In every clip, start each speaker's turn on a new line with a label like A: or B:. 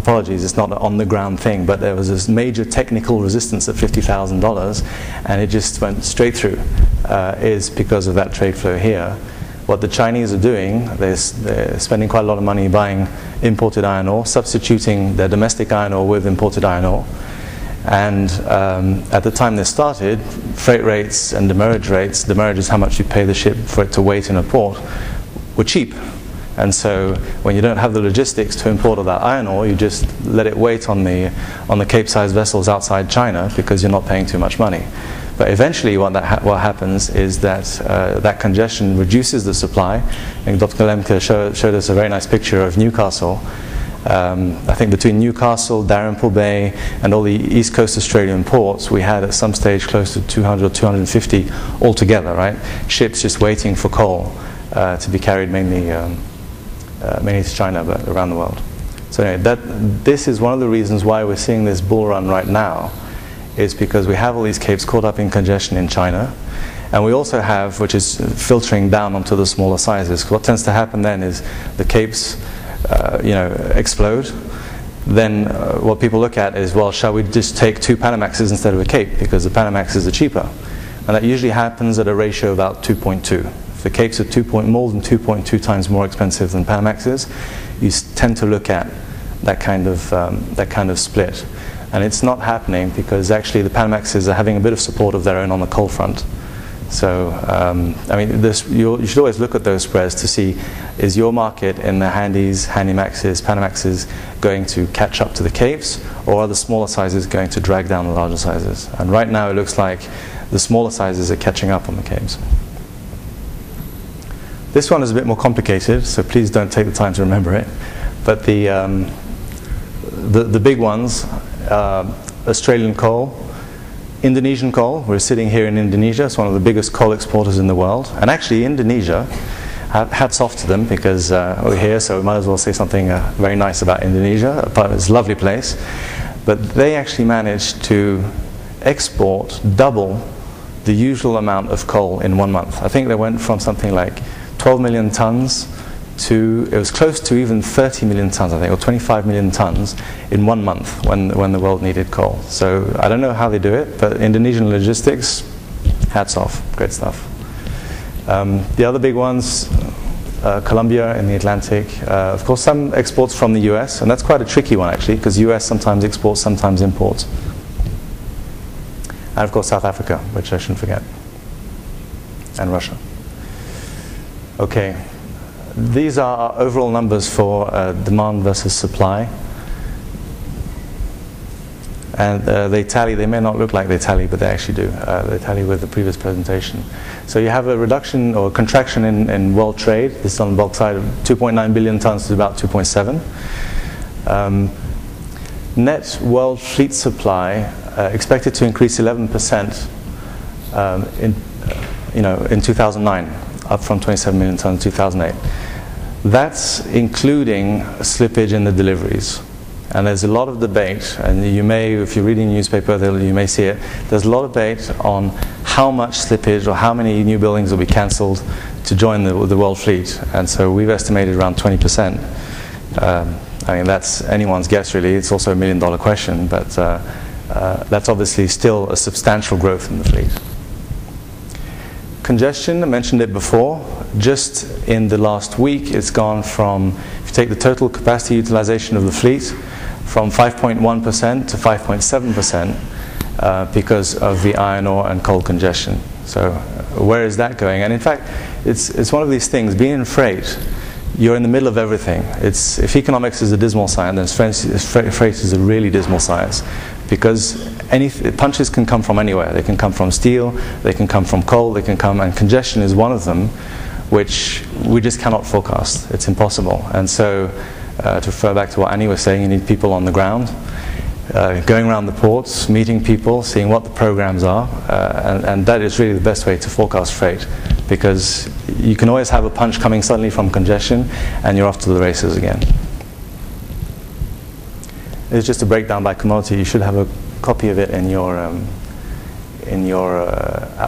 A: apologies, it's not an on-the-ground thing, but there was this major technical resistance at $50,000, and it just went straight through, is because of that trade flow here. What the Chinese are doing, they're spending quite a lot of money buying imported iron ore, substituting their domestic iron ore with imported iron ore. And at the time they started, freight rates and demurrage rates, demurrage is how much you pay the ship for it to wait in a port, were cheap. And so when you don't have the logistics to import all that iron ore, you just let it wait on the Cape-sized vessels outside China because you're not paying too much money. But eventually what happens is that that congestion reduces the supply. And Dr. Lemke showed us a very nice picture of Newcastle. I think between Newcastle, Dalrymple Bay, and all the East Coast Australian ports, we had at some stage close to 200 or 250 altogether, right? Ships just waiting for coal to be carried mainly to China, but around the world. So anyway, this is one of the reasons why we're seeing this bull run right now, is because we have all these capes caught up in congestion in China, and we also have, which is filtering down onto the smaller sizes. What tends to happen then is the capes explode. Then what people look at is, well, shall we just take 2 Panamaxes instead of a cape, because the Panamaxes are cheaper? And that usually happens at a ratio of about 2.2. If the capes are more than 2.2 times more expensive than Panamaxes, you tend to look at that kind of split. And it's not happening because actually the Panamaxes are having a bit of support of their own on the coal front. So, I mean, you should always look at those spreads to see, is your market in the Handies, Handymaxes, Panamaxes going to catch up to the capes, or are the smaller sizes going to drag down the larger sizes? And right now it looks like the smaller sizes are catching up on the capes. This one is a bit more complicated, so please don't take the time to remember it. But the big ones, Australian coal, Indonesian coal. We're sitting here in Indonesia. It's one of the biggest coal exporters in the world. And actually Indonesia, hats off to them, because we're here, so we might as well say something very nice about Indonesia. It's a lovely place. But they actually managed to export double the usual amount of coal in 1 month. I think they went from something like 12 million tons to, it was close to even 30 million tons, I think, or 25 million tons in 1 month when the world needed coal. So I don't know how they do it, but Indonesian logistics, hats off, great stuff. The other big ones, Colombia in the Atlantic. Of course, some exports from the US, and that's quite a tricky one actually, because US sometimes exports, sometimes imports. And of course South Africa, which I shouldn't forget, and Russia. Okay. These are our overall numbers for demand versus supply. And they tally, they may not look like they tally, but they actually do. They tally with the previous presentation. So you have a reduction or contraction in world trade. This is on the bulk side of 2.9 billion tons to about 2.7. Net world fleet supply expected to increase 11% in 2009. Up from 27 million tons in 2008. That's including slippage in the deliveries. And there's a lot of debate, and you may, if you're reading the newspaper, you may see it, there's a lot of debate on how much slippage or how many new buildings will be cancelled to join the world fleet. And so we've estimated around 20%. I mean, that's anyone's guess really. It's also $1 million question, but that's obviously still a substantial growth in the fleet. Congestion, I mentioned it before. Just in the last week, it's gone from, if you take the total capacity utilization of the fleet, from 5.1% to 5.7% because of the iron ore and coal congestion. So where is that going? And in fact, it's one of these things, being in freight, you're in the middle of everything. If economics is a dismal science, then freight is a really dismal science, because punches can come from anywhere. They can come from steel, they can come from coal, they can come, and congestion is one of them, which we just cannot forecast. It's impossible. And so, to refer back to what Annie was saying, you need people on the ground, going around the ports, meeting people, seeing what the programs are, and that is really the best way to forecast freight, because you can always have a punch coming suddenly from congestion, and you're off to the races again. It's just a breakdown by commodity. You should have a copy of it in your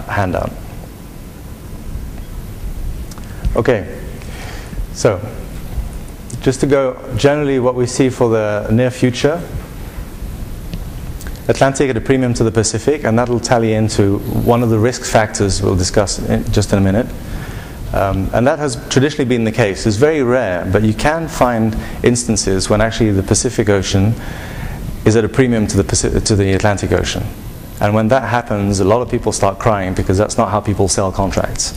A: handout. Okay, so just to go generally what we see for the near future, Atlantic at a premium to the Pacific, and that'll tally into one of the risk factors we'll discuss just in a minute. And that has traditionally been the case. It's very rare, but you can find instances when actually the Pacific Ocean is at a premium to the Atlantic Ocean. And when that happens, a lot of people start crying because that's not how people sell contracts.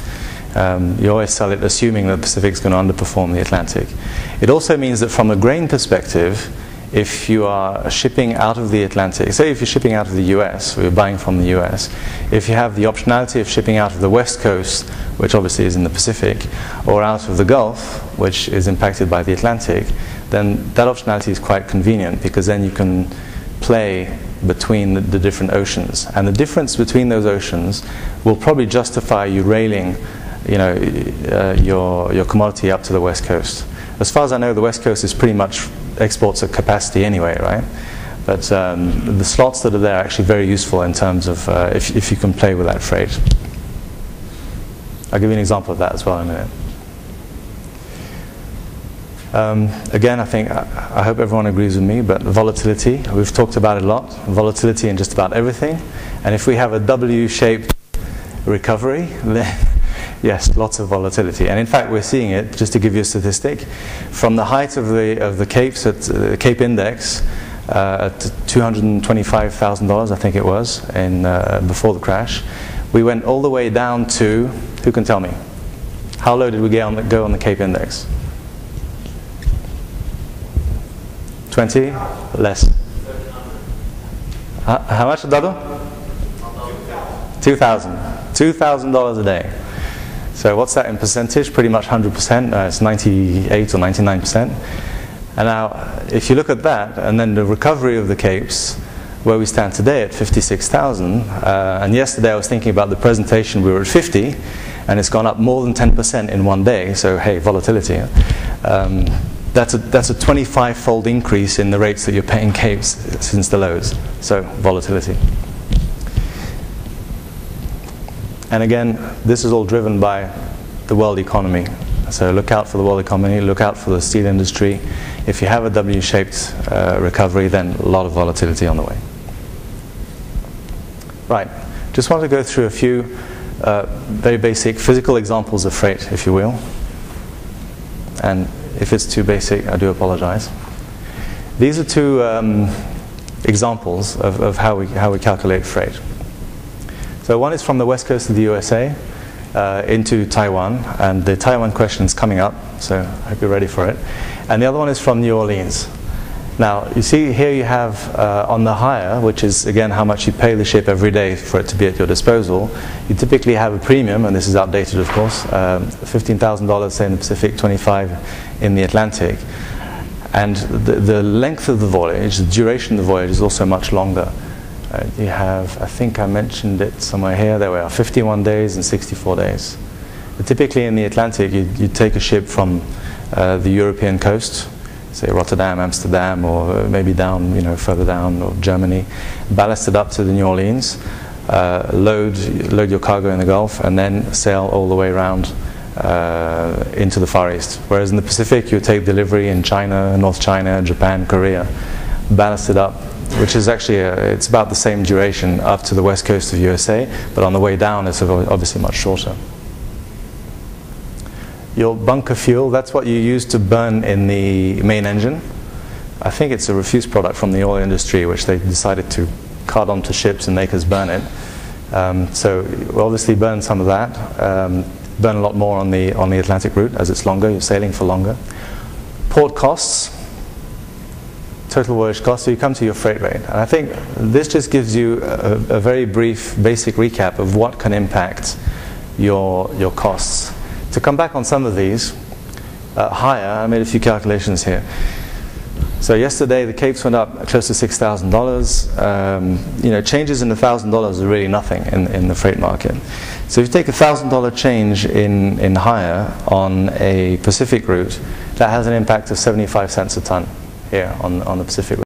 A: You always sell it assuming that the Pacific is going to underperform the Atlantic. It also means that from a grain perspective, if you are shipping out of the Atlantic, say if you're shipping out of the US, or you're buying from the US, if you have the optionality of shipping out of the West Coast, which obviously is in the Pacific, or out of the Gulf, which is impacted by the Atlantic, then that optionality is quite convenient because then you can play between the different oceans. And the difference between those oceans will probably justify you railing your commodity up to the West Coast. As far as I know, the West Coast is pretty much exports at capacity anyway, right? But the slots that are there are actually very useful in terms of if you can play with that freight. I'll give you an example of that as well in a minute. Again, I hope everyone agrees with me, but volatility, we've talked about it a lot. Volatility in just about everything. And if we have a W-shaped recovery, then yes, lots of volatility. And in fact, we're seeing it, just to give you a statistic, from the height of the Capes, at the Cape Index, at $225,000, I think it was, before the crash, we went all the way down to, who can tell me? How low did we go on the Cape Index? 20? Less. How much, Dado? $2,000 a day. So what's that in percentage? Pretty much 100%. It's 98 or 99%. And now, if you look at that, and then the recovery of the Capes, where we stand today at 56,000, and yesterday I was thinking about the presentation, we were at 50, and it's gone up more than 10% in one day, so hey, volatility. That's a 25-fold increase in the rates that you're paying Capes since the lows, so volatility. And again, this is all driven by the world economy. So look out for the world economy, look out for the steel industry. If you have a W-shaped recovery, then a lot of volatility on the way. Right, just want to go through a few very basic physical examples of freight, if you will. And if it's too basic, I do apologize. These are two examples of how we calculate freight. So one is from the west coast of the USA into Taiwan, and the Taiwan question is coming up, so I hope you're ready for it. And the other one is from New Orleans. Now, you see here you have on the hire, which is again how much you pay the ship every day for it to be at your disposal, you typically have a premium, and this is outdated of course, $15,000 say in the Pacific, 25 in the Atlantic. And the length of the voyage, the duration of the voyage is also much longer. You have, I think I mentioned it somewhere here, there were 51 days and 64 days. But typically in the Atlantic, you take a ship from the European coast, say Rotterdam, Amsterdam, or maybe down, further down, or Germany, ballast it up to the New Orleans, load your cargo in the Gulf, and then sail all the way around into the Far East. Whereas in the Pacific, you take delivery in China, North China, Japan, Korea, ballast it up, which is actually, it's about the same duration up to the west coast of USA, but on the way down it's obviously much shorter. Your bunker fuel, that's what you use to burn in the main engine. I think it's a refuse product from the oil industry, which they decided to cart onto ships and make us burn it. So we'll obviously burn some of that, burn a lot more on the Atlantic route as it's longer, you're sailing for longer. Port costs, total voyage cost, so you come to your freight rate. And I think this just gives you a very brief, basic recap of what can impact your costs. To come back on some of these, higher, I made a few calculations here. So yesterday the Capes went up close to $6,000. Changes in $1,000 are really nothing in the freight market. So if you take $1,000 change in higher on a Pacific route, that has an impact of 75 cents a ton here on the Pacific route.